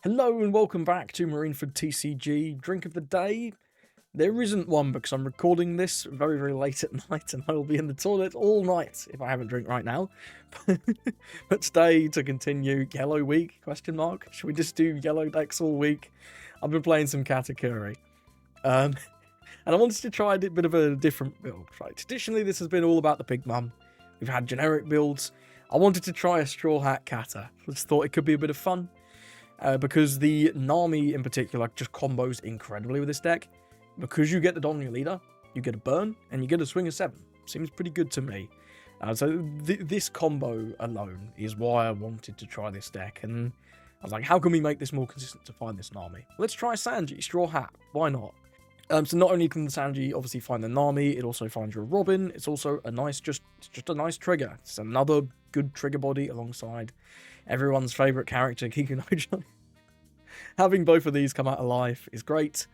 Hello and welcome back to Marineford TCG. Drink of the day. There isn't one because I'm recording this very, very late at night and I will be in the toilet all night if I haven't drink right now. But today, to continue, yellow week, question mark. Should we just do yellow decks all week? I've been playing some Katakuri. And I wanted to try a bit of a different build. Right? Traditionally, this has been all about the Big Mum. We've had generic builds. I wanted to try a Straw Hat Kata. I just thought it could be a bit of fun. Because the Nami in particular just combos incredibly with this deck. Because you get the Don on your leader, you get a burn, and you get a swing of 7. Seems pretty good to me. So this combo alone is why I wanted to try this deck. And I was like, how can we make this more consistent to find this Nami? Let's try Sanji, Straw Hat. Why not? So not only can Sanji obviously find the Nami, it also finds your Robin. It's also a nice, just a nice trigger. It's another good trigger body alongside everyone's favourite character, Kikunojo. Having both of these come out alive is great.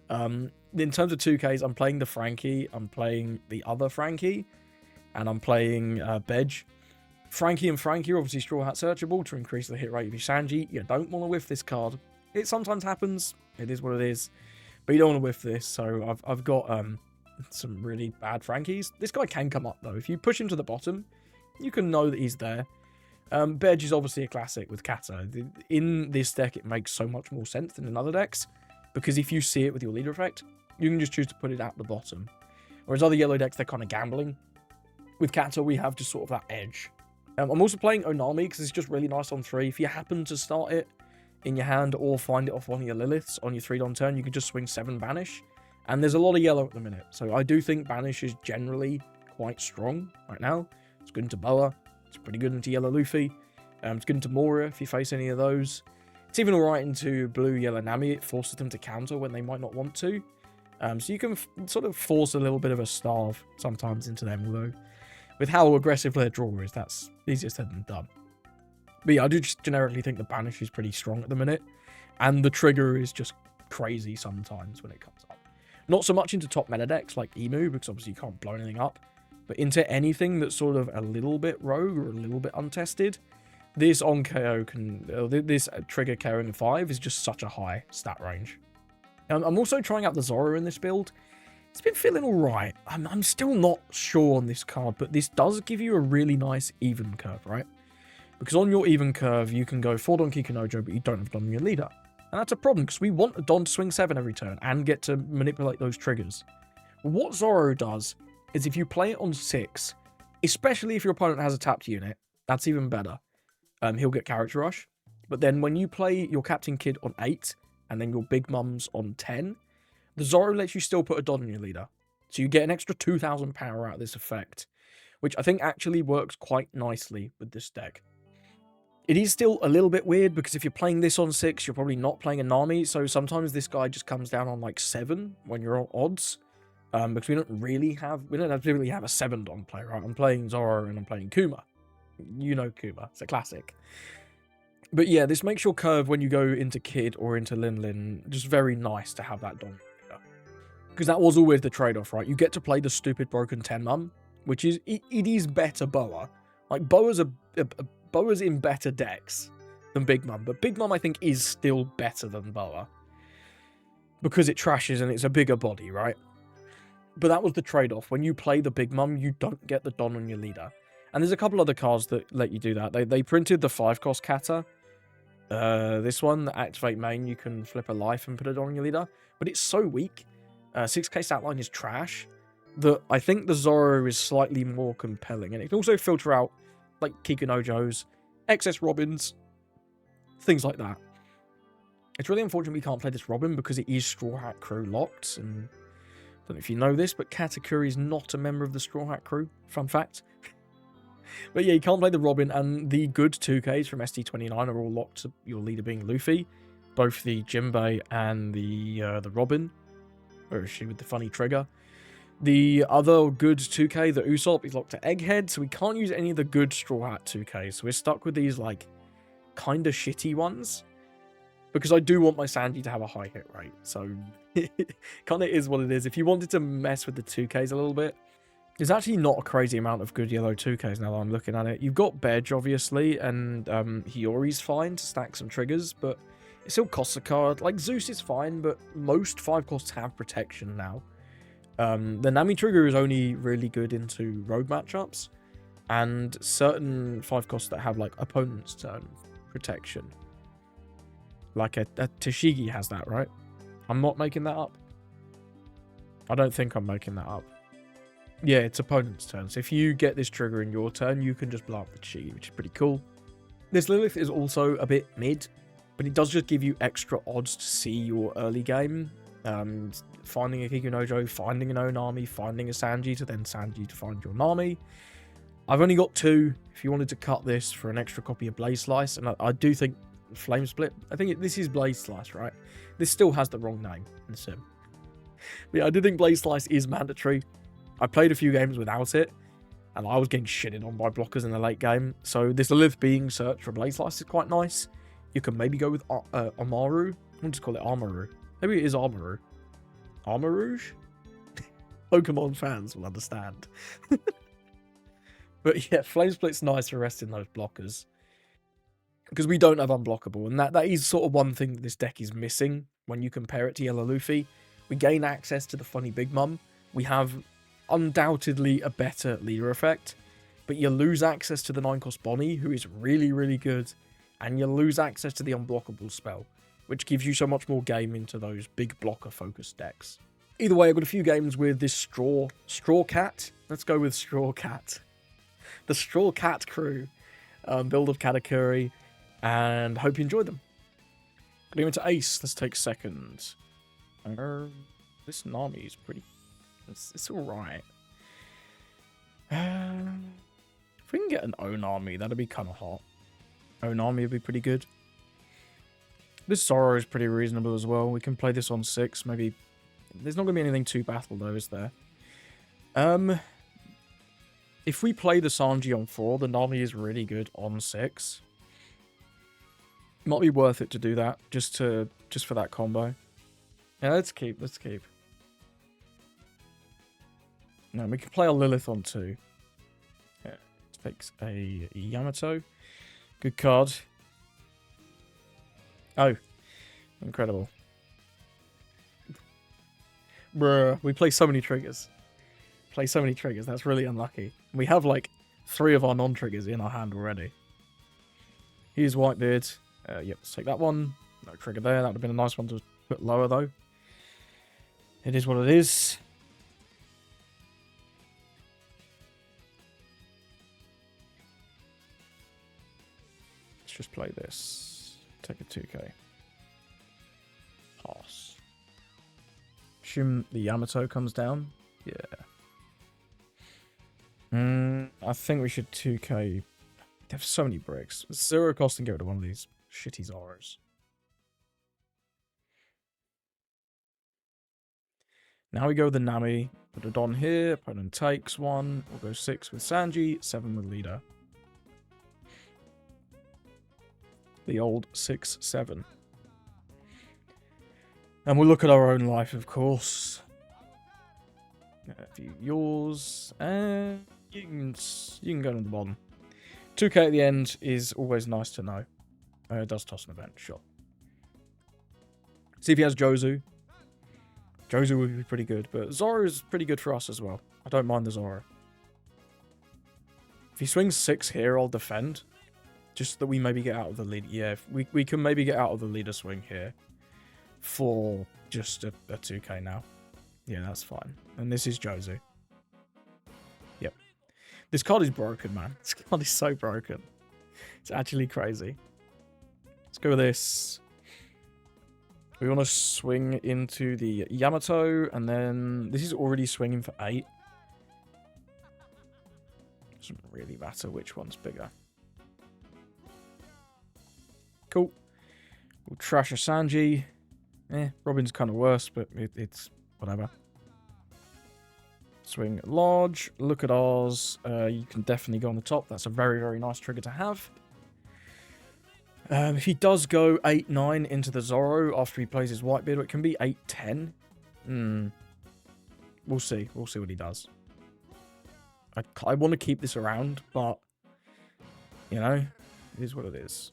In terms of 2Ks, I'm playing the Frankie, I'm playing the other Frankie, and I'm playing Bedge. Frankie and Frankie are obviously Straw Hat searchable to increase the hit rate of your Sanji. You don't want to whiff this card. It sometimes happens, it is what it is, but you don't want to whiff this, so I've got some really bad Frankies. This guy can come up though. If you push him to the bottom, you can know that he's there. Bedge is obviously a classic with Kata. In this deck, it makes so much more sense than in other decks, because if you see it with your leader effect, you can just choose to put it at the bottom. Whereas other yellow decks, they're kind of gambling. With Kata, we have just sort of that edge. I'm also playing Onami, because it's just really nice on 3. If you happen to start it in your hand, or find it off one of your Liliths on your 3-don turn, you can just swing 7 Banish. And there's a lot of yellow at the minute, so I do think Banish is generally quite strong right now. It's good into Boa. It's pretty good into Yellow Luffy. It's good into Moria if you face any of those. It's even alright into Blue Yellow Nami. It forces them to counter when they might not want to. So you can sort of force a little bit of a starve sometimes into them, although with how aggressive their draw is, that's easier said than done. But yeah, I do just generically think the Banish is pretty strong at the minute. And the trigger is just crazy sometimes when it comes up. Not so much into top meta decks like Emu, because obviously you can't blow anything up. But into anything that's sort of a little bit rogue or a little bit untested, this on KO this trigger KOing a 5 is just such a high stat range. I'm also trying out the Zoro in this build. It's been feeling alright. I'm still not sure on this card, but this does give you a really nice even curve, right? Because on your even curve, you can go 4-Don Kikunojo, but you don't have Don on your leader. And that's a problem, because we want a Don to swing 7 every turn and get to manipulate those triggers. What Zoro does is if you play it on 6, especially if your opponent has a tapped unit, that's even better. He'll get Character Rush. But then when you play your Captain Kid on 8, and then your Big Mums on 10, the Zoro lets you still put a Don in your leader. So you get an extra 2,000 power out of this effect, which I think actually works quite nicely with this deck. It is still a little bit weird, because if you're playing this on 6, you're probably not playing a Nami, so sometimes this guy just comes down on like 7 when you're on odds. Because we don't really have a 7-Don play, right? I'm playing Zoro and I'm playing Kuma. You know Kuma, it's a classic. But yeah, this makes your curve when you go into Kid or into Lin just very nice to have that Don. Because that was always the trade-off, right? You get to play the stupid broken 10-Mum, which is, it is better Boa. Like, Boa's in better decks than Big Mum, but Big Mum I think is still better than Boa. Because it trashes and it's a bigger body, right? But that was the trade-off. When you play the Big Mum, you don't get the Don on your leader. And there's a couple other cards that let you do that. They printed the 5-cost Kata. This one, the Activate Main, you can flip a life and put it on your leader. But it's so weak. 6k stat line is trash. That I think the Zoro is slightly more compelling. And it can also filter out, like, Kikunojos, excess Robins, things like that. It's really unfortunate we can't play this Robin because it is Straw Hat Crew locked. And I don't know if you know this, but Katakuri is not a member of the Straw Hat Crew. Fun fact. But yeah, you can't play the Robin, and the good 2Ks from ST29 are all locked to your leader being Luffy. Both the Jinbei and the Robin. Where is she with the funny trigger? The other good 2K, the Usopp, is locked to Egghead, so we can't use any of the good Straw Hat 2Ks. So we're stuck with these, like, kind of shitty ones. Because I do want my Sanji to have a high hit rate, so it kind of is what it is. If you wanted to mess with the 2Ks a little bit, there's actually not a crazy amount of good yellow 2Ks now that I'm looking at it. You've got Bedge, obviously, and Hiyori's fine to stack some triggers, but It still costs a card. Like, Zeus is fine, but most 5 costs have protection now. The Nami trigger is only really good into rogue matchups, and certain 5 costs that have, like, opponent's turn protection. Like, a Tashigi has that, right? I'm not making that up. I don't think I'm making that up. Yeah, it's opponent's turn. So if you get this trigger in your turn, you can just blow up the Tashigi, which is pretty cool. This Lilith is also a bit mid, but it does just give you extra odds to see your early game. Finding a Kikunojo, finding an Onami, finding a Sanji, to then Sanji to find your Nami. I've only got 2. If you wanted to cut this for an extra copy of Blaze Slice, and I do think Flame Split, I think this is Blaze Slice, right? This still has the wrong name in Sim. But yeah, I do think Blaze Slice is mandatory. I played a few games without it, and I was getting shitted on by blockers in the late game. So this Lilith being searched for Blaze Slice is quite nice. You can maybe go with Amaru. I'll just call it Amaru. Maybe it is Amaru. Armarouge? Pokemon fans will understand. But yeah, Flame Split's nice for resting those blockers, because we don't have unblockable, and that is sort of one thing that this deck is missing when you compare it to Yellow Luffy. We gain access to the funny Big Mum. We have undoubtedly a better leader effect, but you lose access to the 9-cost Bonney, who is really, really good, and you lose access to the unblockable spell, which gives you so much more game into those big blocker-focused decks. Either way, I've got a few games with this Straw Cat. Let's go with Straw Cat. The Straw Cat crew, build of Katakuri, and hope you enjoyed them. Going into Ace, let's take second. This Nami is pretty... It's alright. If we can get an Onami, that'd be kind of hot. Onami would be pretty good. This Zoro is pretty reasonable as well. We can play this on 6, maybe. There's not going to be anything too battle though, is there? If we play the Sanji on 4, the Nami is really good on 6. Might be worth it to do that, just for that combo. Yeah, let's keep. No, we can play a Lilith on 2. Yeah, takes a Yamato. Good card. Oh, incredible. Bruh, we play so many triggers. That's really unlucky. We have like 3 of our non-triggers in our hand already. Here's Whitebeard. Yep, let's take that one. No trigger there. That would have been a nice one to put lower though. It is what it is. Let's just play this. Take a 2k. Pass. Assume the Yamato comes down. Yeah. I think we should 2k. They have so many bricks. 0 cost and get rid of one of these shitty Zoros. Now we go with the Nami. Put it on here. Opponent takes 1. We'll go 6 with Sanji. 7 with Leader. The old 6-7. And we'll look at our own life, of course. A few yours. And you can go to the bottom. 2k at the end is always nice to know. It does toss an event, sure. See if he has Jozu. Jozu would be pretty good, but Zoro is pretty good for us as well. I don't mind the Zoro. If he swings 6 here, I'll defend. Just that we maybe get out of the lead. Yeah, we can maybe get out of the leader swing here. For just a 2k now. Yeah, that's fine. And this is Jozu. Yep. This card is broken, man. This card is so broken. It's actually crazy. Let's go with this. We want to swing into the Yamato, and then this is already swinging for 8. Doesn't really matter which one's bigger. Cool. We'll trash a Sanji. Robin's kind of worse, but it's whatever. Swing large. Look at ours. You can definitely go on the top. That's a very, very nice trigger to have. If he does go 8-9 into the Zoro after he plays his Whitebeard, it can be 8-10. We'll see. We'll see what he does. I want to keep this around, but, you know, it is what it is.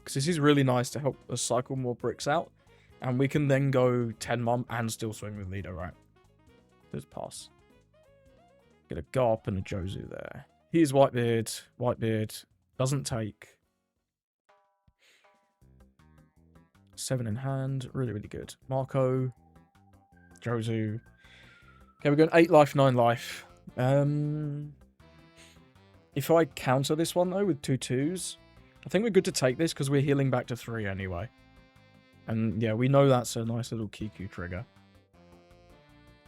Because this is really nice to help us cycle more bricks out. And we can then go 10 mum and still swing with leader, right? Just pass. Get a Garp and a Jozu there. Here's Whitebeard. Whitebeard doesn't take. 7 in hand. Really, really good. Marco. Jozu. Okay, we're going 8 life, 9 life. If I counter this one, though, with 2 2s, I think we're good to take this because we're healing back to 3 anyway. And, yeah, we know that's a nice little Kiku trigger.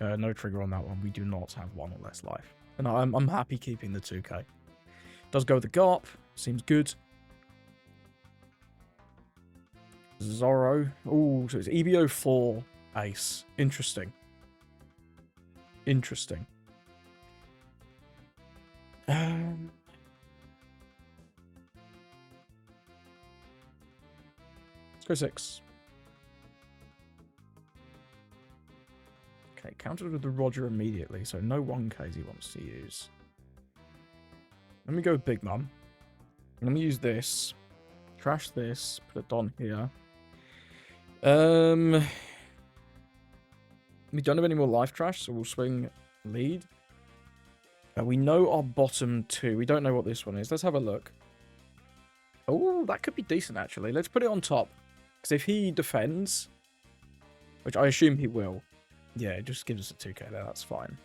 No trigger on that one. We do not have 1 or less life. And I'm happy keeping the 2k. Does go with the Garp. Seems good. Zoro. Oh, so it's EBO 4 Ace. Interesting. Interesting. Let's go 6. Okay, countered with the Roger immediately, so no 1Ks he wants to use. Let me go with Big Mum. Let me use this. Trash this. Put it on here. We don't have any more life trash, so we'll swing lead. We know our bottom 2. We don't know what this one is. Let's have a look. Oh, that could be decent, actually. Let's put it on top. Because if he defends, which I assume he will, yeah, it just gives us a 2k there. That's fine.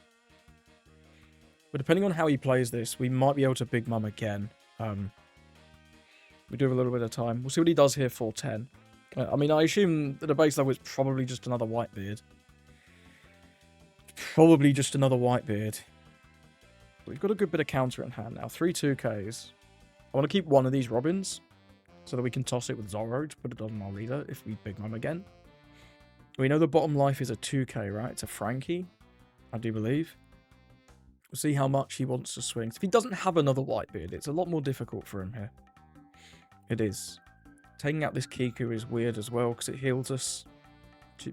But depending on how he plays this, we might be able to Big Mum again. We do have a little bit of time. We'll see what he does here for 10. I mean, I assume that the base level is probably just another Whitebeard. Probably just another Whitebeard. We've got a good bit of counter in hand now. 3 2Ks. I want to keep one of these Robins so that we can toss it with Zoro to put it on our leader if we Big Mum again. We know the bottom life is a 2k, right? It's a Frankie, I do believe. We'll see how much he wants to swing. If he doesn't have another Whitebeard, it's a lot more difficult for him here. It is. Taking out this Kiku is weird as well because it heals us.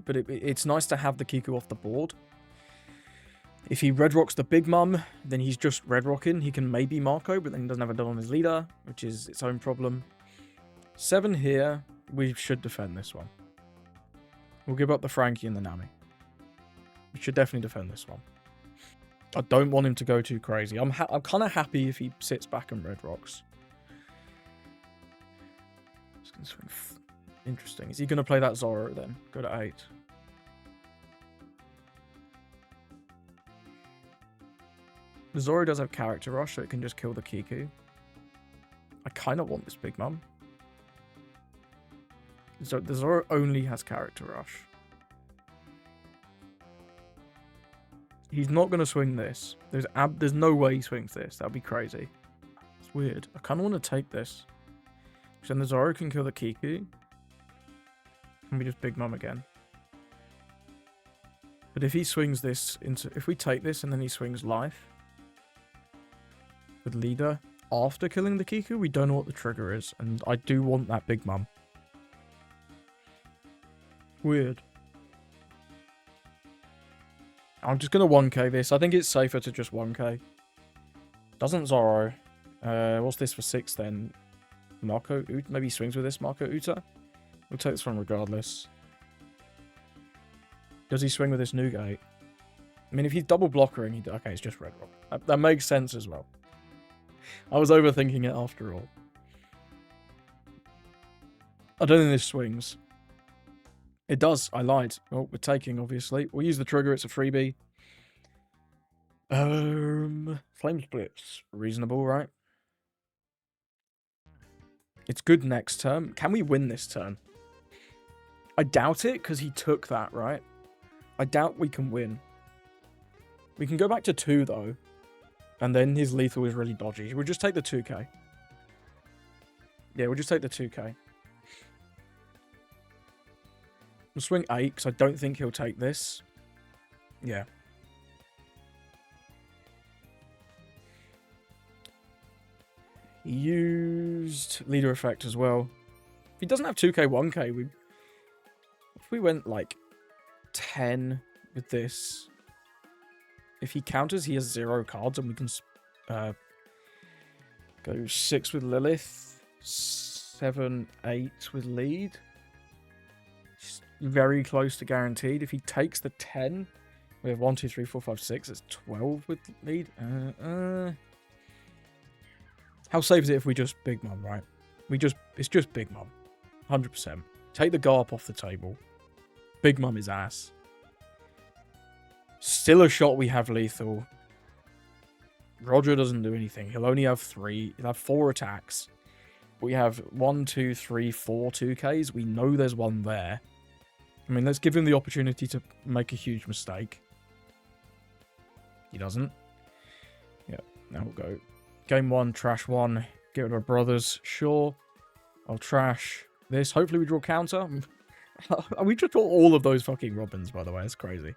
But it's nice to have the Kiku off the board. If he red rocks the Big Mum, then he's just red rocking. He can maybe Marco, but then he doesn't have a dot on his leader, which is its own problem. 7 here. We should defend this one. We'll give up the Frankie and the Nami. We should definitely defend this one. I don't want him to go too crazy. I'm kind of happy if he sits back and red rocks. Interesting. Is he going to play that Zoro then? Go to 8. The Zoro does have character rush, so it can just kill the Kiku. I kind of want this Big Mum. So the Zoro only has character rush. He's not going to swing this. There's no way he swings this. That would be crazy. It's weird. I kind of want to take this. So then the Zoro can kill the Kiku. And we just Big Mum again. But if he swings this into... If we take this and then he swings life with leader after killing the Kiku, we don't know what the trigger is. And I do want that Big Mum. Weird. I'm just going to 1k this. I think it's safer to just 1k. Doesn't Zoro. What's this for 6 then? Marco? Maybe he swings with this Marco Uta? We'll take this one regardless. Does he swing with this Nugate? I mean, if he's double blockering, okay, it's just red rock. That makes sense as well. I was overthinking it after all. I don't think this swings. It does. I lied. Oh, we're taking, obviously. We'll use the trigger. It's a freebie. Flame Split's reasonable, right? It's good next turn. Can we win this turn? I doubt it, because he took that, right? I doubt we can win. We can go back to 2, though. And then his lethal is really dodgy. We'll just take the 2k. Yeah, we'll just take the 2k. We'll swing 8, because I don't think he'll take this. Yeah. He used leader effect as well. If he doesn't have 2k, 1k, if we went like 10 with this, if he counters, he has 0 cards, and we can go 6 with Lilith. 7, 8 with lead. It's very close to guaranteed. If he takes the 10, we have 1, 2, 3, 4, 5, 6. It's 12 with lead. How safe is it if we just Big Mum, right? It's just Big Mum. 100%. Take the Garp off the table. Big Mum is ass. Still a shot we have lethal. Roger doesn't do anything. He'll only have 3. He'll have 4 attacks. We have 1, 2, 3, 4 2Ks. We know there's one there. I mean, let's give him the opportunity to make a huge mistake. He doesn't. Yeah, now we'll go. Game 1, trash 1. Get rid of our brothers. Sure. I'll trash this. Hopefully we draw counter. We just draw all of those fucking Robins, by the way. It's crazy.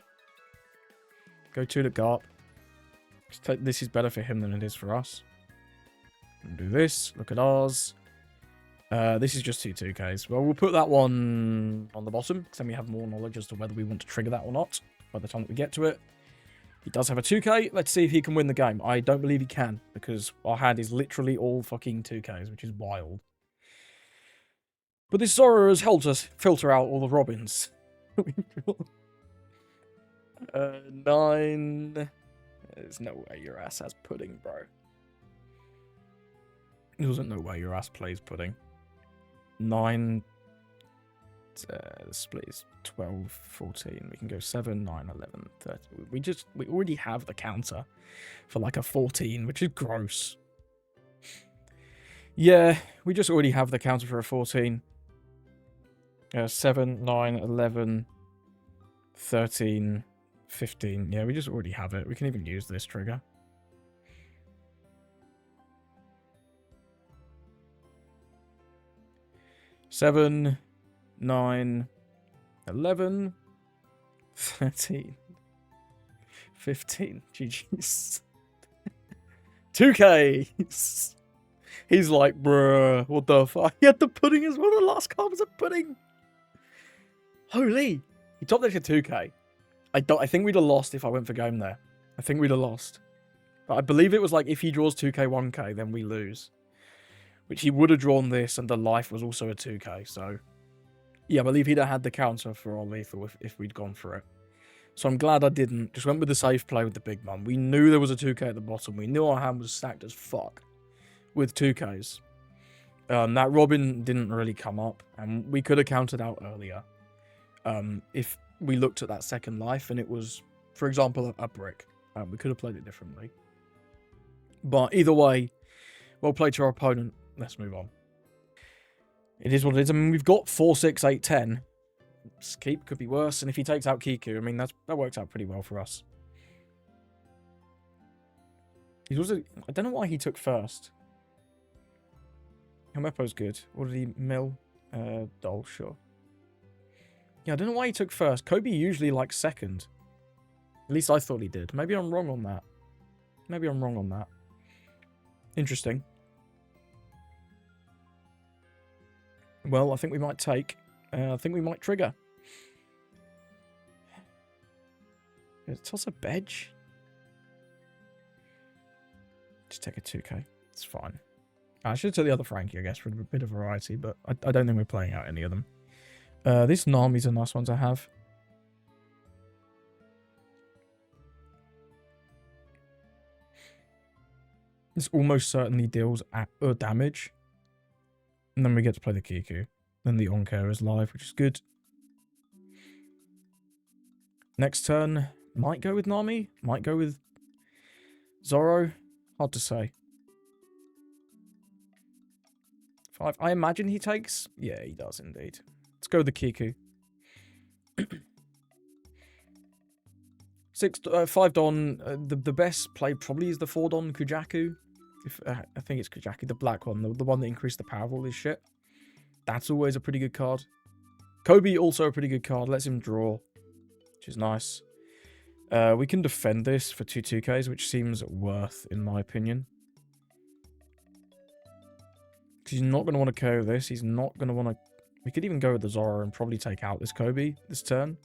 Go 2 to Garp. This is better for him than it is for us. We'll do this. Look at ours. This is just 2 2Ks. Well, we'll put that one on the bottom, because then we have more knowledge as to whether we want to trigger that or not by the time that we get to it. He does have a 2K. Let's see if he can win the game. I don't believe he can, because our hand is literally all fucking 2Ks, which is wild. But this Zoro has helped us filter out all the Robins. 9... There's no way your ass has pudding, bro. There's no way your ass plays pudding. 9... the split is 12, 14. We can go 7, 9, 11, 13. We already have the counter for like a 14, which is gross. Yeah, we just already have the counter for a 14. 7, 9, 11, 13, 15. Yeah, we just already have it. We can even use this trigger. Seven, 9, 11, 13, 15. GG's. 2Ks. He's like, bruh, what the fuck? He had the pudding as well. The last card was a pudding. Holy. He topped deck a 2K. I think we'd have lost if I went for game there. I think we'd have lost. But I believe it was like if he draws 2K, 1K, then we lose. Which he would have drawn this, and the life was also a 2K, so... Yeah, I believe he'd have had the counter for our lethal if we'd gone for it. So I'm glad I didn't. Just went with the safe play with the Big Mum. We knew there was a 2K at the bottom. We knew our hand was stacked as fuck with 2Ks. That Robin didn't really come up, and we could have countered out earlier. If we looked at that second life and it was, for example, a brick. We could have played it differently. But either way, well played to our opponent. Let's move on. It is what it is. I mean, we've got 4, 6, 8, 10. Keep could be worse. And if he takes out Kiku, I mean, that works out pretty well for us. He's also... I don't know why he took first. Helmeppo's good. What did he mill? Doll, sure. Yeah, I don't know why he took first. Koby usually likes second. At least I thought he did. Maybe I'm wrong on that. Maybe I'm wrong on that. Interesting. Well, I think we might take... I think we might trigger. Toss a bedge? Just take a 2K. It's fine. I should take the other Frankie, I guess, for a bit of variety, but I don't think we're playing out any of them. This Nami's a nice one to have. This almost certainly deals damage. And then we get to play the Kiku. Then the Onker is live, which is good. Next turn, might go with Nami, might go with Zoro. Hard to say. 5. I imagine he takes. Yeah, he does indeed. Let's go with the Kiku. 5 Don. The best play probably is the 4 Don Kujaku. I think it's Kujaku, the black one, the one that increased the power of all this shit. That's always a pretty good card. Koby also a pretty good card. Lets him draw, which is nice. We can defend this for 2 2Ks, which seems worth, in my opinion. He's not going to want to KO this. He's not going to want to... We could even go with the Zoro and probably take out this Koby this turn.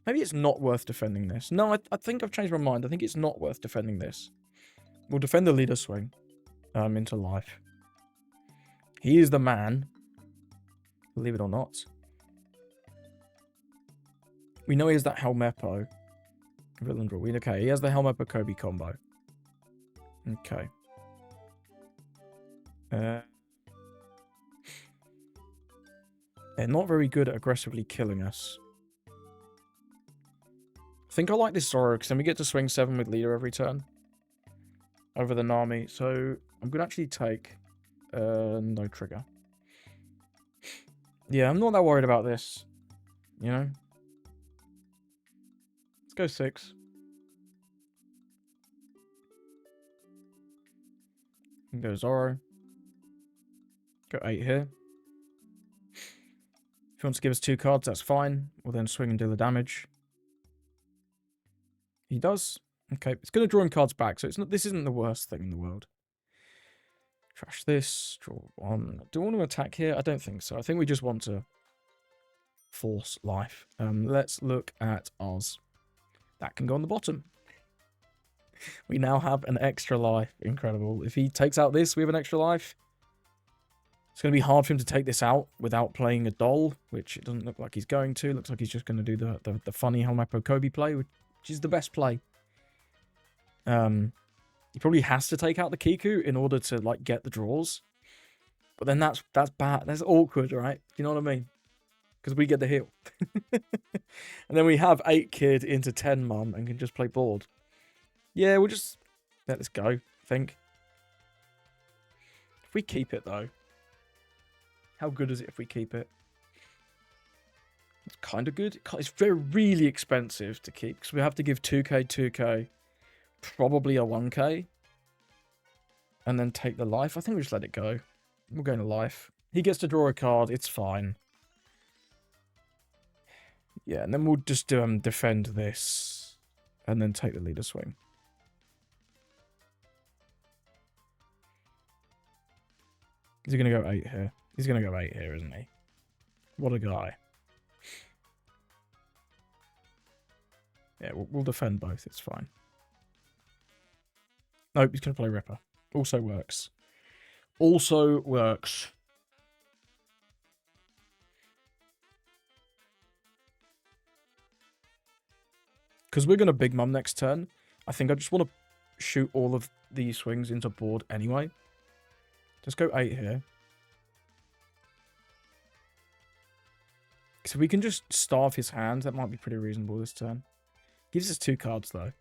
Maybe it's not worth defending this. No, I think I've changed my mind. I think it's not worth defending this. We'll defend the leader swing into life. He is the man. Believe it or not. We know he has that Helmeppo. Villain draw. Okay, he has the Helmeppo Koby combo. Okay. They're not very good at aggressively killing us. I think I like this Zoro because then we get to swing 7 with leader every turn. Over the Nami. So I'm going to actually take no trigger. Yeah, I'm not that worried about this. You know? Let's go 6. Go Zoro. Go 8 here. If he wants to give us 2 cards, that's fine. We'll then swing and do the damage. He does. Okay, it's going to draw him cards back, so it's not. This isn't the worst thing in the world. Trash this. Draw 1. Do we want to attack here? I don't think so. I think we just want to force life. Let's look at Oz. That can go on the bottom. We now have an extra life. Incredible. If he takes out this, we have an extra life. It's going to be hard for him to take this out without playing a doll, which it doesn't look like he's going to. Looks like he's just going to do the funny Helmeppo Koby play, which is the best play. He probably has to take out the Kiku in order to like get the draws. But then that's bad. That's awkward, right? Do you know what I mean? Because we get the heal. And then we have 8 kid into 10 mum and can just play board. Yeah, we'll just let this go, I think. If we keep it though. How good is it if we keep it? It's kind of good. It's really expensive to keep because we have to give 2k, 2k, probably a 1k, and then take the life. I think we just let it go. We're going to life. He gets to draw a card. It's fine. Yeah, and then we'll just defend this and then take the leader swing. Is he going to go 8 here? He's going to go 8 here, isn't he? What a guy. Yeah, we'll defend both. It's fine. Nope, he's going to play Ripper. Also works. Also works. Because we're going to Big Mum next turn, I think I just want to shoot all of these swings into board anyway. Just go 8 here. So we can just starve his hand. That might be pretty reasonable this turn. Gives us 2 cards, though.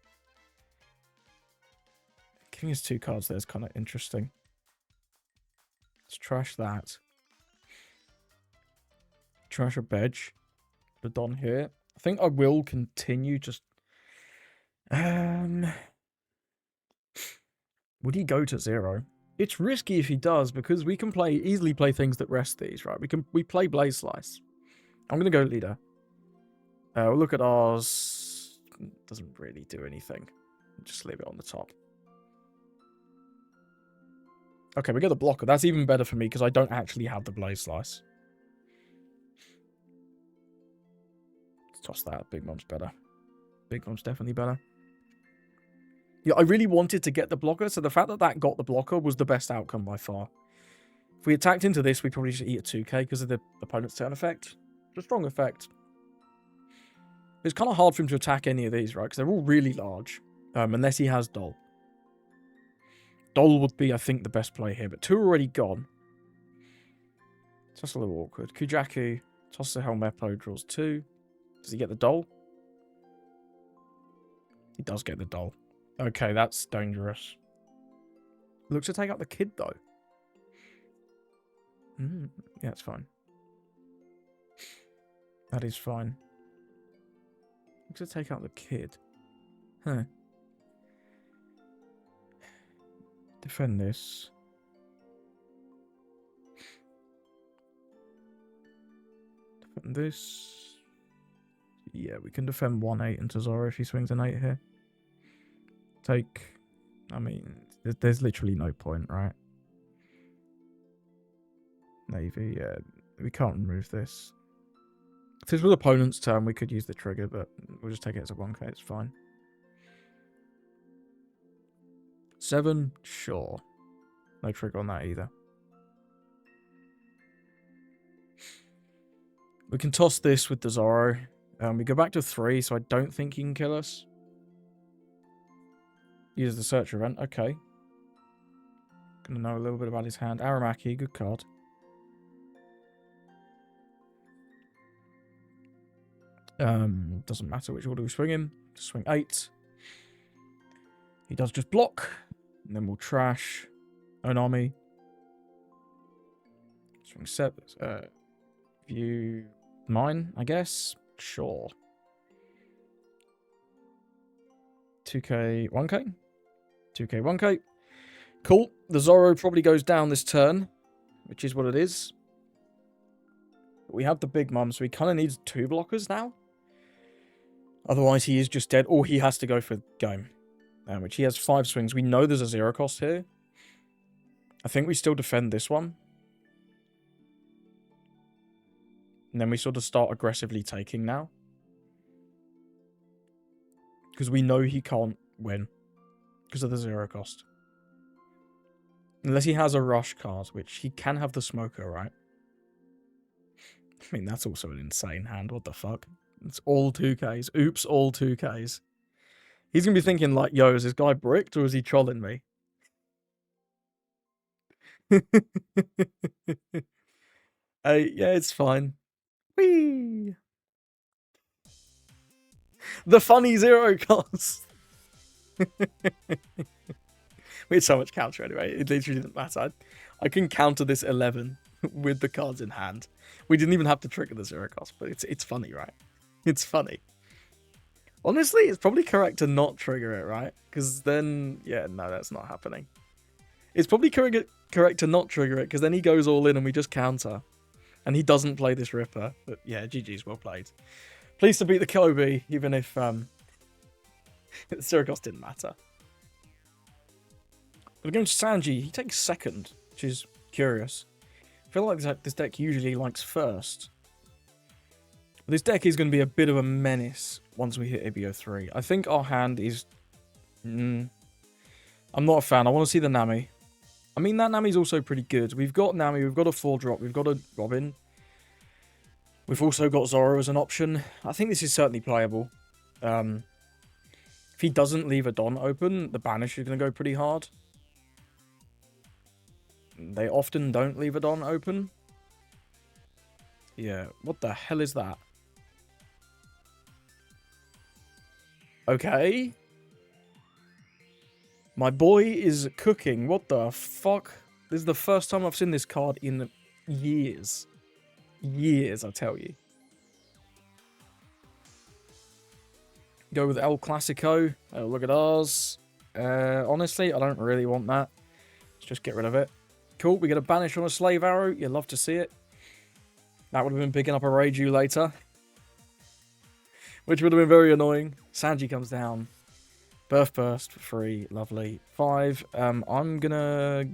Giving us 2 cards there is kind of interesting. Let's trash that. Trash a Bedge. The Don here. I think I will continue just... Would he go to 0? It's risky if he does, because we can easily play things that rest these, right? We play Blaze Slice. I'm going to go leader. We'll look at ours. Doesn't really do anything. Just leave it on the top. Okay, we get the blocker. That's even better for me because I don't actually have the Blaze Slice. Let's toss that. Big Mom's better. Big Mom's definitely better. Yeah, I really wanted to get the blocker, so the fact that that got the blocker was the best outcome by far. If we attacked into this, we'd probably just eat a 2k because of the opponent's turn effect. It's a strong effect. It's kind of hard for him to attack any of these, right? Because they're all really large. Unless he has Doll. Doll would be, I think, the best play here. But 2 are already gone. So that's a little awkward. Kujaku, tosses the Helmeppo, draws 2. Does he get the Doll? He does get the Doll. Okay, that's dangerous. Looks to take out the kid, though. Yeah, it's fine. That is fine. Looks to take out the kid. Huh. Defend this. Defend this. Yeah, we can defend 1-8 into Zoro if he swings an 8 here. Take... I mean, there's literally no point, right? Navy, yeah. We can't remove this. If this was opponent's turn, we could use the trigger, but we'll just take it as a 1k, it's fine. 7, sure. No trigger on that either. We can toss this with the Zoro. We go back to 3, so I don't think he can kill us. Use the search event, okay. Gonna know a little bit about his hand. Aramaki, good card. Doesn't matter which order we swing in. Swing 8. He does just block. And then we'll trash. Nami. Swing 7. View 9, I guess. Sure. 2k, 1k? 2k, 1k. Cool. The Zoro probably goes down this turn, which is what it is. But we have the big mum, so he kind of needs 2 blockers now. Otherwise, he is just dead, or he has to go for game, which he has 5 swings. We know there's a 0 cost here. I think we still defend this one. And then we sort of start aggressively taking now. Because we know he can't win. Because of the 0 cost. Unless he has a rush card, which he can have the smoker, right? I mean, that's also an insane hand. What the fuck? It's all 2Ks. Oops, all 2Ks. He's going to be thinking like, yo, is this guy bricked or is he trolling me? Yeah, it's fine. Whee! The funny 0 cost. We had so much counter anyway. It literally didn't matter. I can counter this 11 with the cards in hand. We didn't even have to trigger the 0 cost, but it's funny, right? It's funny. Honestly, it's probably correct to not trigger it, right? Because then, yeah, no, that's not happening. It's probably correct to not trigger it, because then he goes all in and we just counter. And he doesn't play this Ripper. But yeah, GG's, well played. Pleased to beat the Koby, even if the 0 cost didn't matter. We're going to Sanji. He takes 2nd, which is curious. I feel like this deck usually likes 1st. But this deck is going to be a bit of a menace once we hit ABO 3. I think our hand is... I'm not a fan. I want to see the Nami. I mean, that Nami's also pretty good. We've got Nami, we've got a 4-drop, we've got a Robin. We've also got Zoro as an option. I think this is certainly playable. If he doesn't leave a Don open, the Banish is going to go pretty hard. They often don't leave a Don open. Yeah, what the hell is that? Okay. My boy is cooking. What the fuck? This is the first time I've seen this card in years. Years, I tell you. Go with El Clasico. Oh, look at ours. Honestly, I don't really want that. Let's just get rid of it. Cool, we get a Banish on a Slave Arrow. You love to see it. That would have been picking up a Reiju later. Which would have been very annoying. Sanji comes down. Birth Burst for 3. Lovely. 5. I'm gonna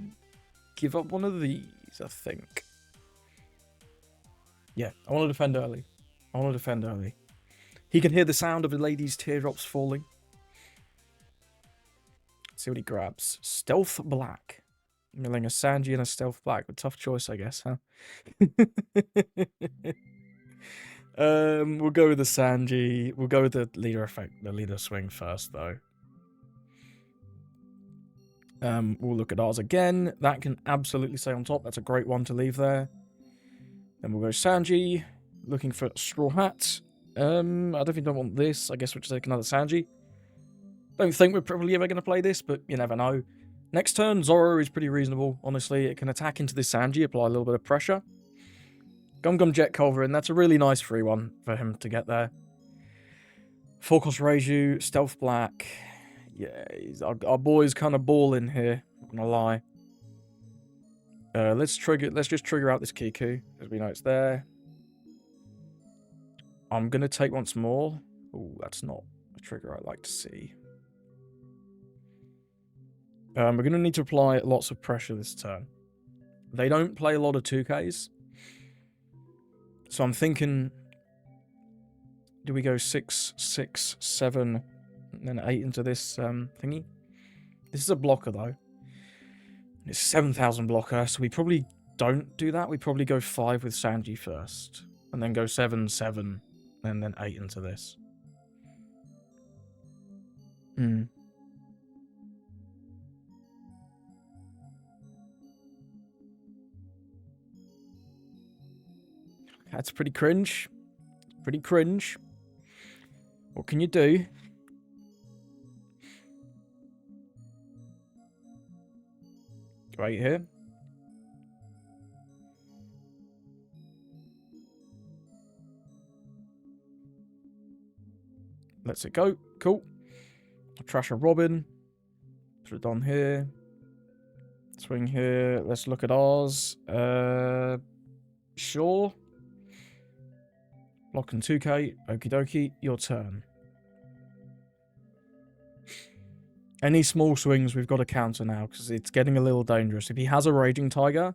give up one of these, I think. Yeah, I want to defend early. He can hear the sound of a lady's teardrops falling. Let's see what he grabs. Stealth Black. Milling a Sanji and a Stealth Black. A tough choice, I guess, huh? We'll go with the Sanji. We'll go with the leader effect, the leader swing first, though. We'll look at ours again. That can absolutely stay on top. That's a great one to leave there. Then we'll go Sanji. Looking for Straw Hat. I definitely don't want this. I guess we'll just take another Sanji. Don't think we're probably ever going to play this, but you never know. Next turn, Zoro is pretty reasonable, honestly. It can attack into this Sanji, apply a little bit of pressure. Gum Gum Jet Culverin, that's a really nice free one for him to get there. 4-cost Reiju, Stealth Black. Yeah, our boy's kind of balling here, not gonna lie. Let's just trigger out this Kiku, as we know it's there. I'm gonna take once more. Oh, that's not a trigger I'd like to see. We're going to need to apply lots of pressure this turn. They don't play a lot of 2Ks. So I'm thinking... Do we go 6, 6, 7, and then 8 into this thingy? This is a blocker, though. It's 7,000 blocker, so we probably don't do that. We probably go 5 with Sanji first. And then go 7, 7, and then 8 into this. That's pretty cringe. Pretty cringe. What can you do? Right here. Let's it go. Cool. I'll trash a Robin. Put it on here. Swing here. Let's look at ours. Sure. Lock and 2k. Okie dokie. Your turn. Any small swings we've got to counter now, because it's getting a little dangerous. If he has a Raging Tiger,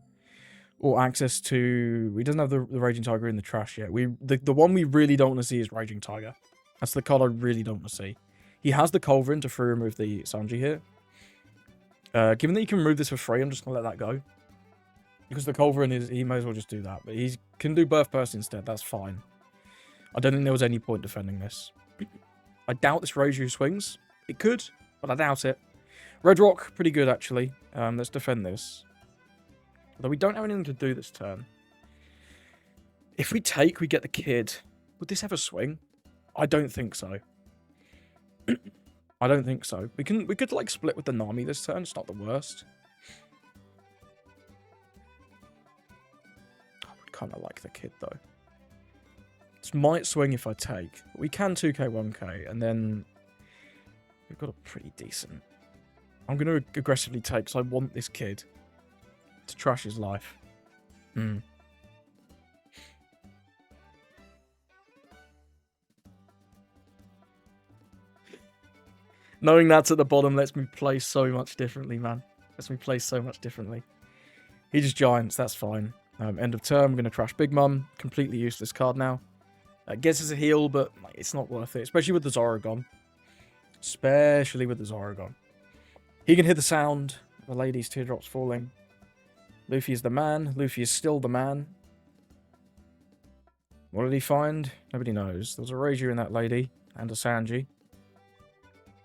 or access to... He doesn't have the Raging Tiger in the trash yet. The one we really don't want to see is Raging Tiger. That's the card I really don't want to see. He has the Culverin to free remove the Sanji here. Given that you can remove this for free, I'm just going to let that go. Because the Culverin is... He may as well just do that. But he can do Birth Burst instead. That's fine. I don't think there was any point defending this. I doubt this Reiju swings. It could, but I doubt it. Red Rock, pretty good actually. Let's defend this. Although we don't have anything to do this turn. If we take, we get the kid. Would this ever swing? I don't think so. I don't think so. We could like split with the Nami this turn. It's not the worst. I would kind of like the kid though. This might swing if I take. But we can 2k, 1k, and then we've got a pretty decent... I'm going to aggressively take, because I want this kid to trash his life. Knowing that's at the bottom lets me play so much differently, man. Lets me play so much differently. He just giants, that's fine. End of turn, I'm going to trash Big Mum. Completely useless card now. Gets us a heal, but it's not worth it. Especially with the Zoro gone. Especially with the Zoro gone. He can hear the sound. The lady's teardrops falling. Luffy is the man. Luffy is still the man. What did he find? Nobody knows. There was a Reiju in that lady. And a Sanji.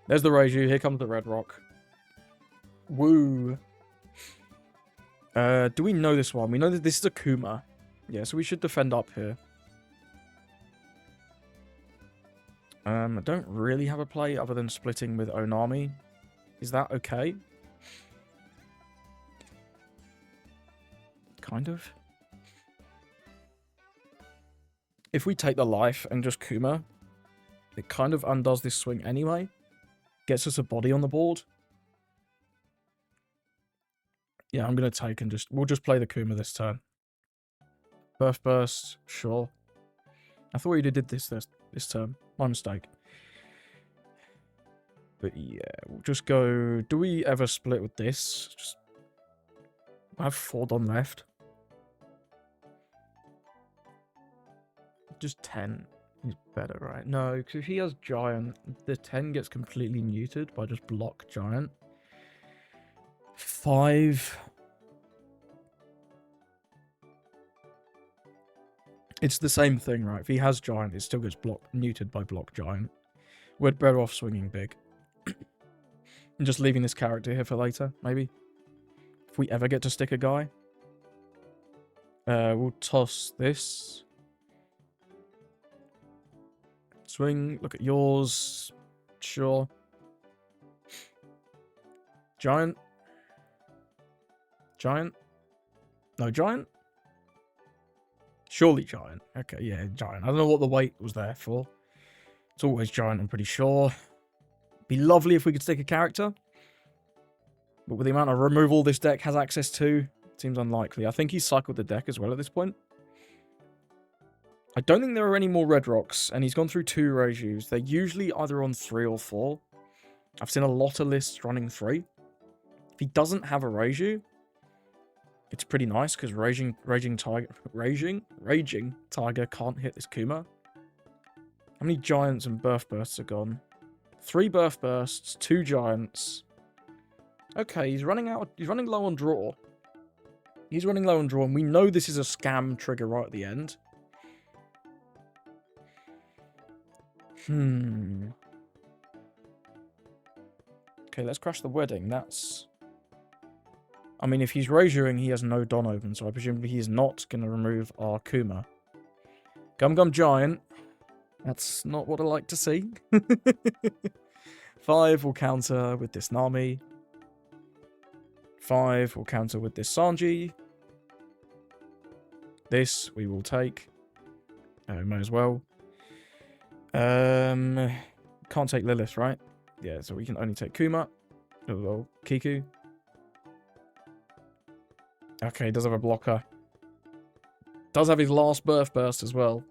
There's the Reiju. Here comes the Red Rock. Woo. Do we know this one? We know that this is a Kuma. Yeah, so we should defend up here. I don't really have a play other than splitting with Onami. Is that okay? Kind of. If we take the life and just Kuma, it kind of undoes this swing anyway. Gets us a body on the board. Yeah, I'm going to take and we'll just play the Kuma this turn. Birth Burst, sure. I thought you did this turn. My mistake. But yeah, we'll just go... Do we ever split with this? I have 4 done left. Just 10 is better, right? No, because if he has Giant, the 10 gets completely muted by just block Giant. 5... It's the same thing, right? If he has Giant, it still gets muted by block Giant. We're better off swinging big. And just leaving this character here for later, maybe. If we ever get to stick a guy. We'll toss this. Swing, look at yours. Sure. Giant. Giant. No, Giant? Surely Giant. Okay, yeah, Giant. I don't know what the weight was there for. It's always Giant, I'm pretty sure. Be lovely if we could stick a character. But with the amount of removal this deck has access to, it seems unlikely. I think he's cycled the deck as well at this point. I don't think there are any more Red Rocks, and he's gone through 2 Reijus. They're usually either on 3 or 4. I've seen a lot of lists running 3. If he doesn't have a Reiju, it's pretty nice, because Raging Tiger can't hit this Kuma. How many Giants and Birth Bursts are gone? 3 Birth Bursts, 2 Giants. Okay, he's running out. He's running low on draw. He's running low on draw, and we know this is a scam trigger right at the end. Okay, let's crash the wedding. That's... I mean, if he's Rajuing, he has no Don open, so I presume he is not going to remove our Kuma. Gum Gum Giant. That's not what I like to see. 5 will counter with this Nami. 5 will counter with this Sanji. This we will take. May as well. Can't take Lilith, right? Yeah, so we can only take Kuma. Oh, well, Kiku. Okay, does have a blocker. Does have his last birth burst as well.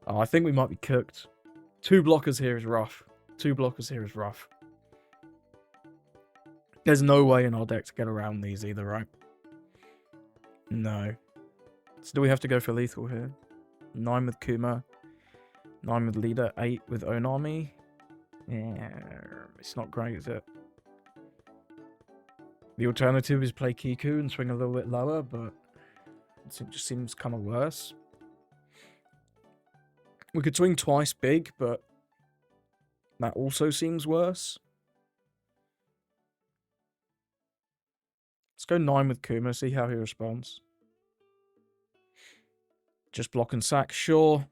Oh, I think we might be cooked. 2 blockers here is rough. 2 blockers here is rough. There's no way in our deck to get around these either, right? No. So do we have to go for lethal here? 9 with Kuma. 9 with Leader. 8 with Onami. Yeah, it's not great, is it? The alternative is play Kiku and swing a little bit lower, but it just seems kind of worse. We could swing twice big, but that also seems worse. Let's go 9 with Kuma, see how he responds. Just block and sack, sure.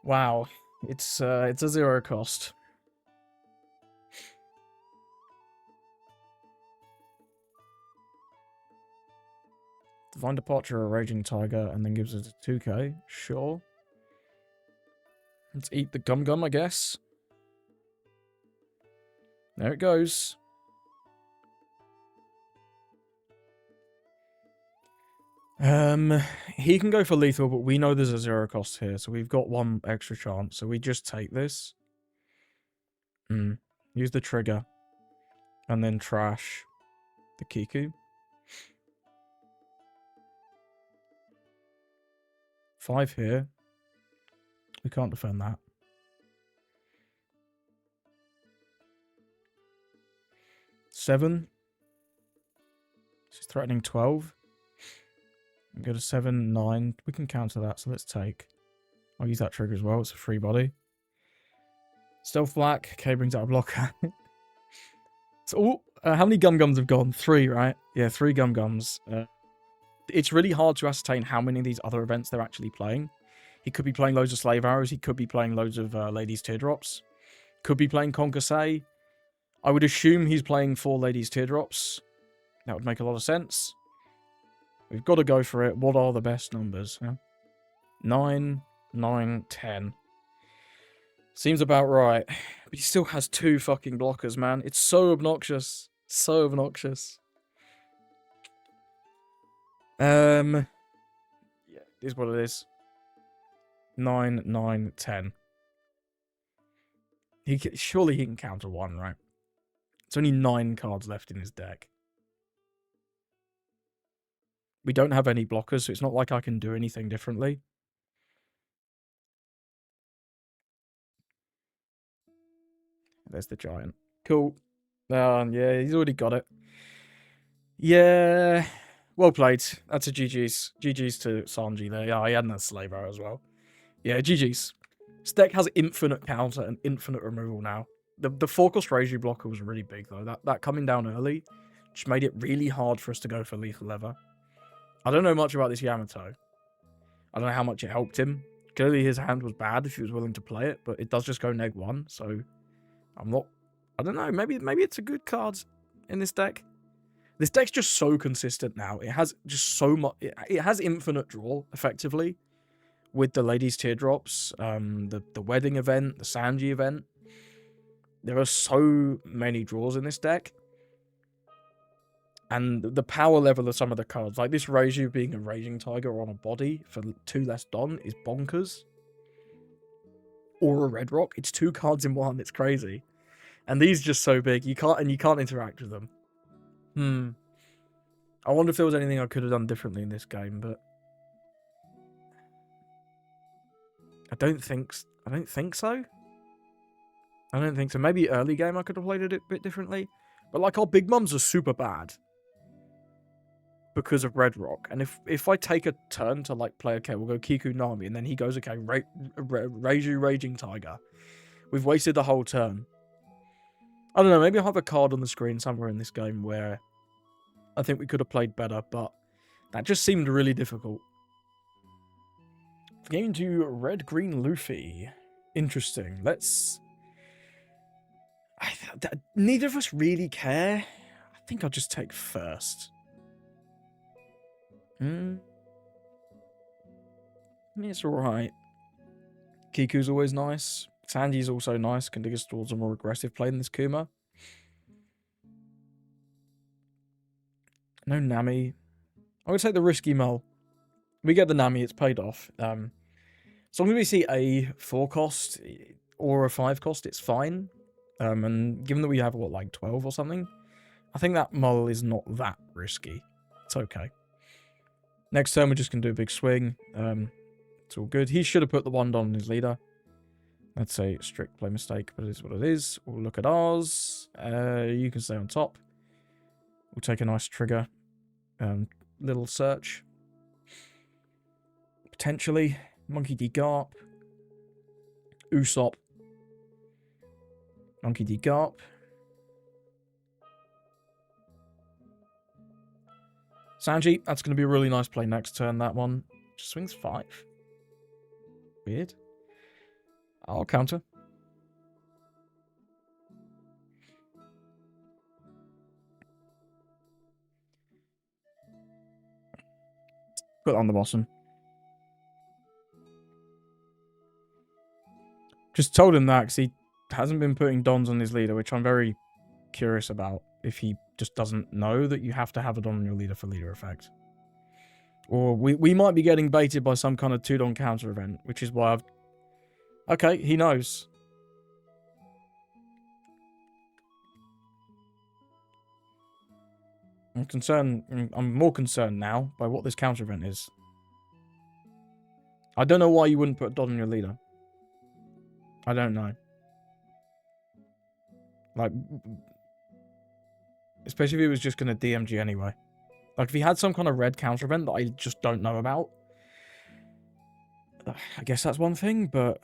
Wow, it's a 0 cost. Divine Departure, a Raging Tiger, and then gives us a 2k. Sure. Let's eat the Gum Gum, I guess. There it goes. He can go for lethal, but we know there's a 0 cost here, so we've got 1 extra chance. So we just take this. Use the trigger. And then trash the Kiku. 5 here. We can't defend that. 7. She's threatening 12. And go to 7, 9. We can counter that, so let's take. I'll use that trigger as well. It's a free body. Stealth Black. Okay, brings out a blocker. So, how many Gum Gums have gone? 3, right? Yeah, 3 Gum Gums. It's really hard to ascertain how many of these other events they're actually playing. He could be playing loads of Slave Arrows. He could be playing loads of Ladies Teardrops. Could be playing Conquer. I would assume he's playing 4 Ladies Teardrops. That would make a lot of sense. We've got to go for it. What are the best numbers? Huh? 9, 9, 10. Seems about right. But he still has 2 fucking blockers, man. It's so obnoxious. So obnoxious. Yeah, it is what it is. 9, 9, 10. Surely he can counter 1, right? It's only 9 cards left in his deck. We don't have any blockers, so it's not like I can do anything differently. There's the giant. Cool. Yeah, he's already got it. Yeah. Well played. That's a GG's. GG's to Sanji there. Yeah, he had that Slave Arrow as well. Yeah, GG's. This deck has infinite counter and infinite removal now. The 4-cost Reiju blocker was really big, though. That coming down early just made it really hard for us to go for Lethal Lever. I don't know much about this Yamato. I don't know how much it helped him. Clearly his hand was bad if he was willing to play it, but it does just go neg-1, so I'm not... I don't know, maybe it's a good card in this deck. This deck's just so consistent now. It has just so much... It has infinite draw, effectively, with the Ladies Teardrops, the Wedding event, the Sanji event. There are so many draws in this deck. And the power level of some of the cards, like this Reiju being a Raging Tiger on a body for 2 less Don, is bonkers. Or a Red Rock. It's 2 cards in 1. It's crazy. And these are just so big. You can't interact with them. I wonder if there was anything I could have done differently in this game, but I don't think so. I don't think so. Maybe early game I could have played it a bit differently. But like our big mums are super bad because of Red Rock. And if I take a turn to like play, okay, we'll go Kiku Nami, and then he goes, okay, Reiju Raging Tiger. We've wasted the whole turn. I don't know, maybe I'll have a card on the screen somewhere in this game where I think we could have played better, but that just seemed really difficult. Game to Red Green Luffy. Interesting. Let's... neither of us really care. I think I'll just take first. It's alright. Kiku's always nice. Sanji's also nice. Can dig us towards a more aggressive play than this Kuma. No Nami. I would take the risky Mull. We get the Nami, it's paid off. So long as we see a 4 cost or a 5 cost, it's fine. And given that we have, what, like 12 or something? I think that Mull is not that risky. It's okay. Next turn, we're just going to do a big swing. It's all good. He should have put the wand on his leader. That's a strict play mistake, but it is what it is. We'll look at ours. You can stay on top. We'll take a nice trigger. Little search. Potentially. Monkey D. Garp. Usopp. Monkey D. Garp. Sanji, that's going to be a really nice play next turn, that one. Just swings 5. Weird. I'll counter. Put it on the bottom. Just told him that because he hasn't been putting dons on his leader, which I'm very curious about. If he just doesn't know that you have to have a don on your leader for leader effect. Or we might be getting baited by some kind of 2-don counter event, which is why I've... Okay, he knows. I'm more concerned now by what this counter event is. I don't know why you wouldn't put a don on your leader. I don't know. Like, especially if he was just going to DMG anyway. Like, if he had some kind of red counter event that I just don't know about, I guess that's one thing, but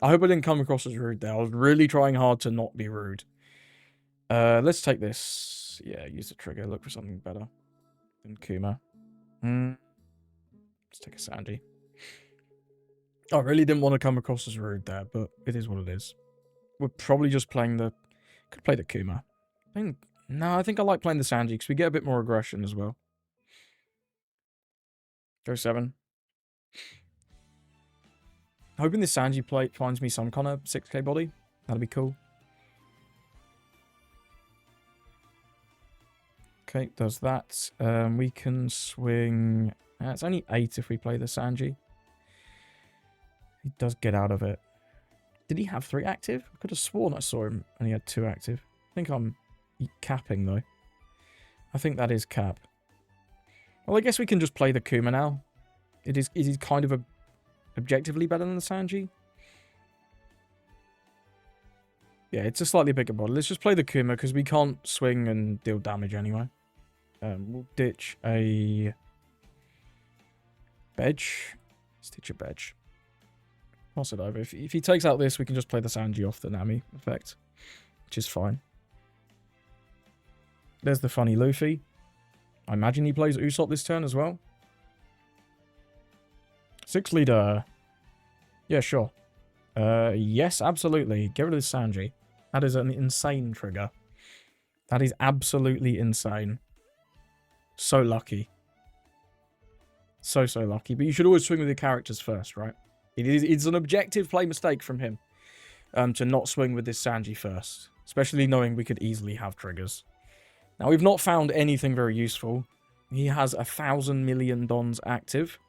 I hope I didn't come across as rude there. I was really trying hard to not be rude. Let's take this. Yeah, use the trigger. Look for something better than Kuma. Let's take a Sanji. I really didn't want to come across as rude there, but it is what it is. We're probably just playing the... Could play the Kuma. I think I like playing the Sanji because we get a bit more aggression as well. Go 7. Hoping the Sanji plate finds me some kind of 6k body. That'd be cool. Okay, does that. We can swing... it's only 8 if we play the Sanji. He does get out of it. Did he have 3 active? I could have sworn I saw him and he had 2 active. I think I'm capping, though. I think that is cap. Well, I guess we can just play the Kuma now. It is kind of objectively better than the Sanji. Yeah, it's a slightly bigger body. Let's just play the Kuma because we can't swing and deal damage anyway. We'll ditch a... Bedge. Let's ditch a Bedge. Pass it over. If he takes out this, we can just play the Sanji off the Nami effect, which is fine. There's the funny Luffy. I imagine he plays Usopp this turn as well. 6 leader. Yeah, sure. Yes, absolutely. Get rid of the Sanji. That is an insane trigger. That is absolutely insane. So lucky. So lucky. But you should always swing with your characters first, right? It's an objective play mistake from him to not swing with this Sanji first. Especially knowing we could easily have triggers. Now, we've not found anything very useful. He has 1,000 million dons active.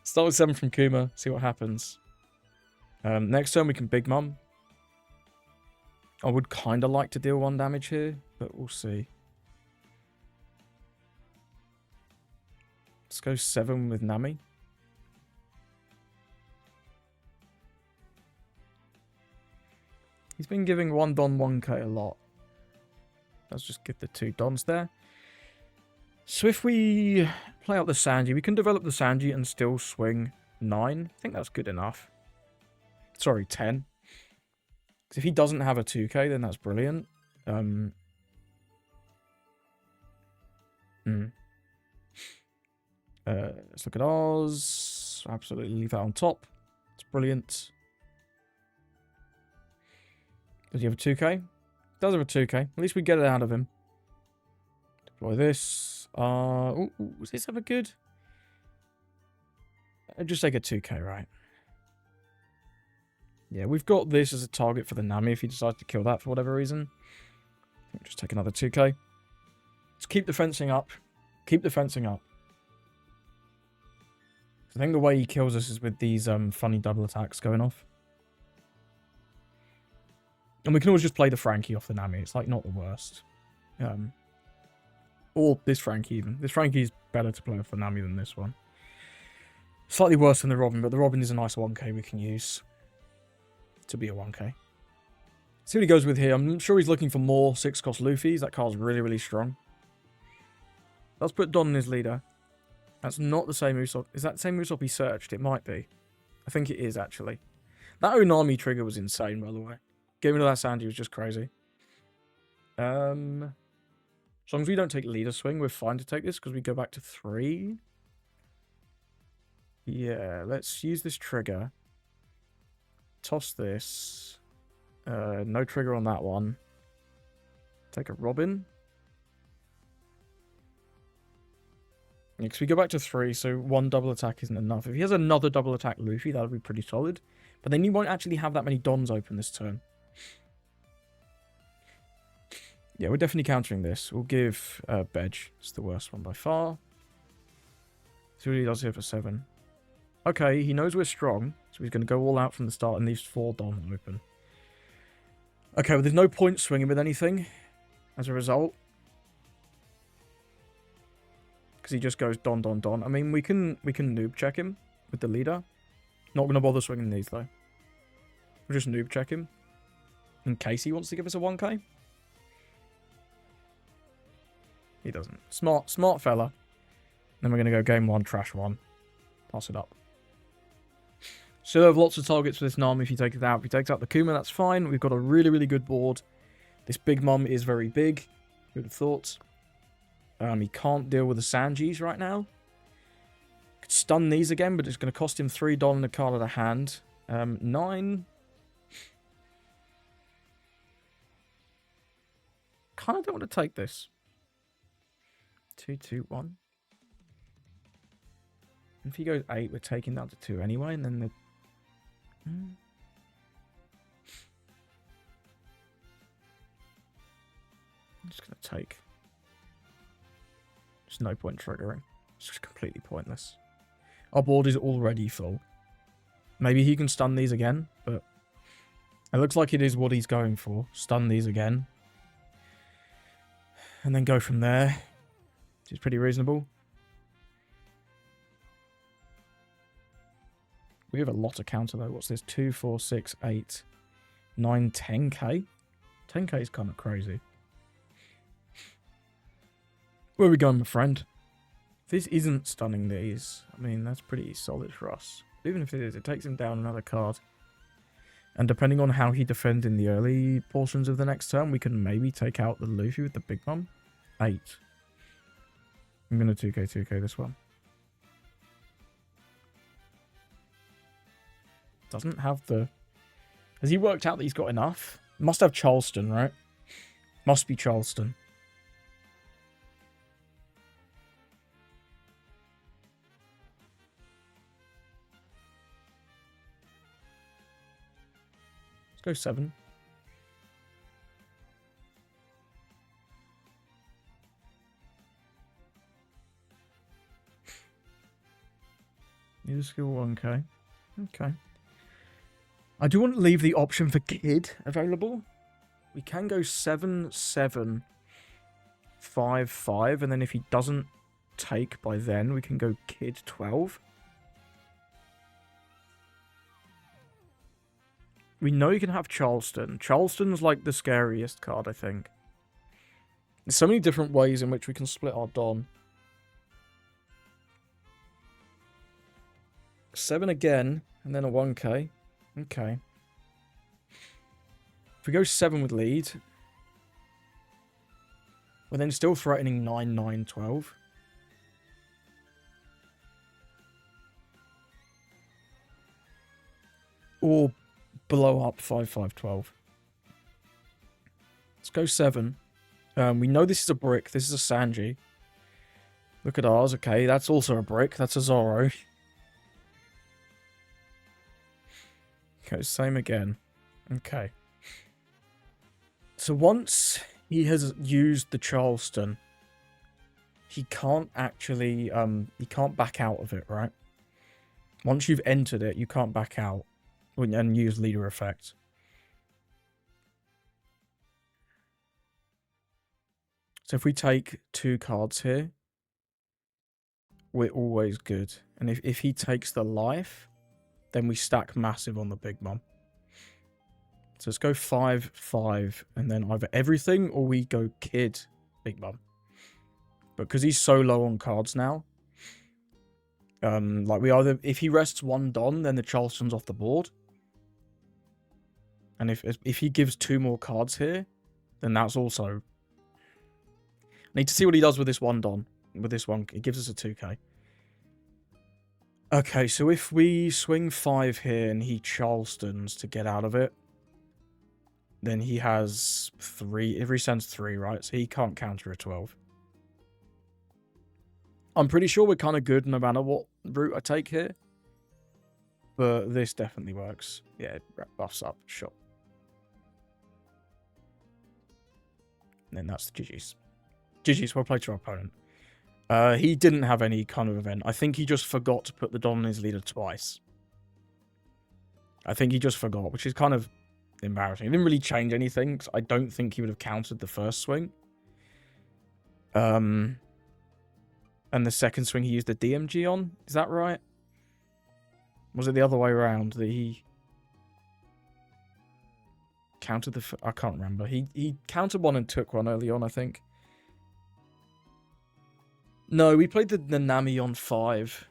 Start with 7 from Kuma. See what happens. Next turn, we can Big Mum. I would kind of like to deal 1 damage here. but we'll see. Let's go 7 with Nami. He's been giving 1 Don 1k a lot. Let's just get the 2 Dons there. So if we play out the Sanji, we can develop the Sanji and still swing 9. I think that's good enough. Sorry, 10. Because if he doesn't have a 2k, then that's brilliant. Let's look at ours. Absolutely leave that on top. It's brilliant. Does he have a 2k? Does have a 2k. At least we get it out of him. Deploy this. Was this ever good? I'd just take a 2k, right? Yeah, we've got this as a target for the Nami if he decides to kill that for whatever reason. Just take another 2k. Let's keep the fencing up. Keep the fencing up. I think the way he kills us is with these funny double attacks going off. And we can always just play the Frankie off the Nami. It's like not the worst. Or this Frankie even. This Frankie is better to play off the Nami than this one. Slightly worse than the Robin, but the Robin is a nice 1k we can use to be a 1k. See what he goes with here. I'm sure he's looking for more 6-cost Luffys. That card's really, really strong. Let's put Don in his leader. That's not the same Usopp. Is that the same Usopp he searched? It might be. I think it is, actually. That Unami trigger was insane, by the way. Getting rid of that Sanji was just crazy. As long as we don't take leader swing, we're fine to take this because we go back to 3. Yeah, let's use this trigger. Toss this. No trigger on that one. Take a Robin. Yeah, because we go back to 3, so 1 double attack isn't enough. If he has another double attack Luffy, that would be pretty solid. But then he won't actually have that many Dons open this turn. Yeah, we're definitely countering this. We'll give Bedge. It's the worst one by far. See what he does here for 7. Okay, he knows we're strong, so he's going to go all out from the start and leaves 4 Don open. Okay, well, there's no point swinging with anything as a result. Because he just goes Don, Don, Don. I mean, we can noob check him with the leader. Not going to bother swinging these, though. We'll just noob check him. In case he wants to give us a 1k. He doesn't. Smart fella. Then we're going to go game 1, trash 1. Pass it up. So we have lots of targets for this Nami if you take it out. If he takes out the Kuma, that's fine. We've got a really, really good board. This Big Mum is very big. Who'd have thought? He can't deal with the Sanjis right now. Could stun these again, but it's going to cost him 3 Don and a card at a hand. 9. Kind of don't want to take this. 2, 2, 1. If he goes 8, we're taking down to 2 anyway, and then the... I'm just going to take... There's no point triggering. It's just completely pointless. Our board is already full. Maybe he can stun these again, but... It looks like it is what he's going for. Stun these again. And then go from there. Which is pretty reasonable. We have a lot of counter though. What's this? 2, 4, 6, 8, 9, 10k? 10k is kind of crazy. Where are we going, my friend? If this isn't stunning these, I mean, that's pretty solid for us. Even if it is, it takes him down another card. And depending on how he defends in the early portions of the next turn, we can maybe take out the Luffy with the Big Mum. 8. I'm going to 2k this one. Doesn't have the... Has he worked out that he's got enough? Must have Charleston, right? Must be Charleston. Let's go 7. Need a skill 1k. Okay. I do want to leave the option for Kid available. We can go 7, 7. 5-5, and then if he doesn't take by then, we can go Kid 12. We know you can have Charleston. Charleston's like the scariest card, I think. There's so many different ways in which we can split our Don. 7 again, and then a 1k. Okay. If we go 7 with lead, we're then still threatening 9, 9, 12. Or blow up 5, 5, 12. Let's go 7. We know this is a brick. This is a Sanji. Look at ours. Okay, that's also a brick. That's a Zoro. Okay, same again. Okay. So once he has used the Charleston, he can't actually, he can't back out of it, right? Once you've entered it, you can't back out and use leader effect. So if we take 2 cards here, we're always good. And if he takes the life, then we stack massive on the Big Mom. So let's go 5, 5, and then either everything or we go Kid Big Mom. But because he's so low on cards now, like we either, if he rests 1 Don, then the Charleston's off the board. And if he gives 2 more cards here, then that's also... I need to see what he does with this 1 Don. With this one, it gives us a 2k. Okay, so if we swing 5 here and he Charlestons to get out of it, then he has 3. If he sends 3, right? So he can't counter a 12. I'm pretty sure we're kind of good no matter what route I take here. But this definitely works. Yeah, it buffs up. Sure. And then that's the GG's. GG's, well played to our opponent. He didn't have any kind of event. I think he just forgot to put the Don in his leader twice. I think he just forgot, which is kind of embarrassing. It didn't really change anything, because I don't think he would have countered the first swing. And the second swing he used the DMG on. Is that right? Was it the other way around that he countered the... I can't remember. He countered one and took one early on, I think. No, we played the Nami on 5.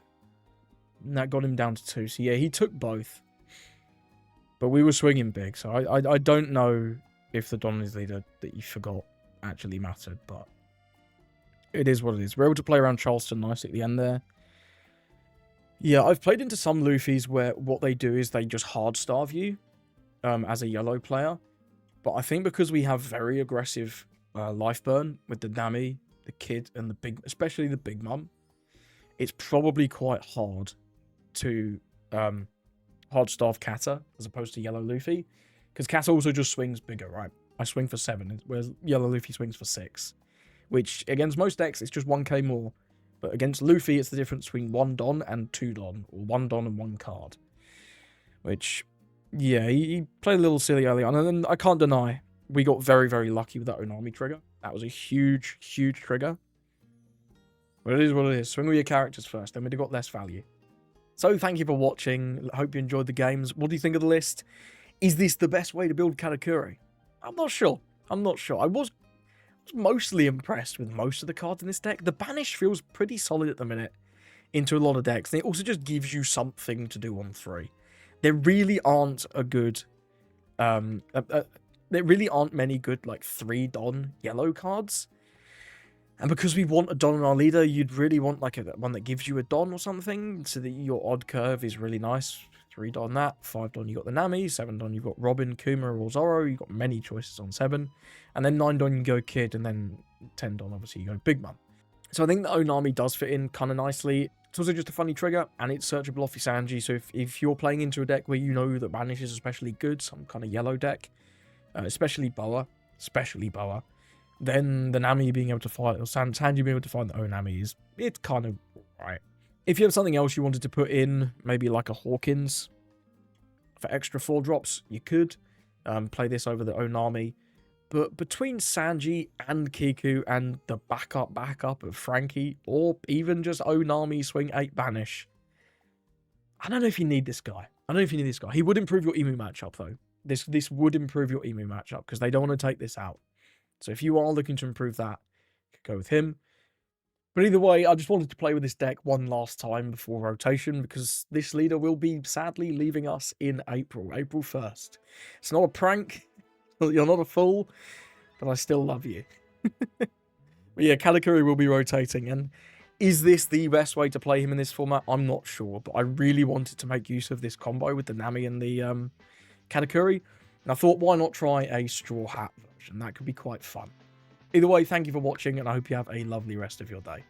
And that got him down to 2. So yeah, he took both. But we were swinging big. So I don't know if the Don is leader that you forgot actually mattered. But it is what it is. We're able to play around Charleston nice at the end there. Yeah, I've played into some Luffys where what they do is they just hard starve you as a yellow player. But I think because we have very aggressive life burn with the Nami, the Kid, and the big, especially the Big Mom, it's probably quite hard to hard starve Kata as opposed to yellow Luffy, because Kata also just swings bigger, right? I swing for 7, whereas yellow Luffy swings for 6, which against most decks it's just 1k more, but against Luffy it's the difference between 1 Don and 2 Don, or 1 Don and 1 card, which, yeah, he played a little silly early on, and then I can't deny we got very, very lucky with that Onami trigger. That was a huge, huge trigger. But it is what it is. Swing with your characters first, then we'd have got less value. So thank you for watching. I hope you enjoyed the games. What do you think of the list? Is this the best way to build Katakuri? I'm not sure. I'm not sure. I was mostly impressed with most of the cards in this deck. The Banish feels pretty solid at the minute into a lot of decks. And it also just gives you something to do on 3. There really aren't a good... there really aren't many good, like, 3 Don yellow cards. And because we want a Don in our leader, you'd really want, like, one that gives you a Don or something, so that your odd curve is really nice. 3 Don that, 5 Don you got the Nami, 7 Don you've got Robin, Kuma, or Zoro, you've got many choices on 7. And then 9 Don you go Kid, and then 10 Don, obviously, you go Big Mom. So I think the Onami does fit in kind of nicely. It's also just a funny trigger, and it's searchable off your Sanji, so if you're playing into a deck where you know that Banish is especially good, some kind of yellow deck, especially Boa, then the Nami being able to fight, or Sanji being able to find the Onami it's kind of right. If you have something else you wanted to put in, maybe like a Hawkins for extra 4 drops, you could play this over the Onami. But between Sanji and Kiku and the backup of Frankie, or even just Nami swing 8 banish, I don't know if you need this guy. I don't know if you need this guy. He would improve your Emu matchup, though. This would improve your Emu matchup, because they don't want to take this out. So if you are looking to improve that, you could go with him. But either way, I just wanted to play with this deck one last time before rotation, because this leader will be sadly leaving us in April 1st. It's not a prank. You're not a fool, but I still love you. But yeah, Katakuri will be rotating, and is this the best way to play him in this format? I'm not sure, but I really wanted to make use of this combo with the Nami and the Katakuri, and I thought, why not try a Straw Hat version? That could be quite fun. Either way, thank you for watching, and I hope you have a lovely rest of your day.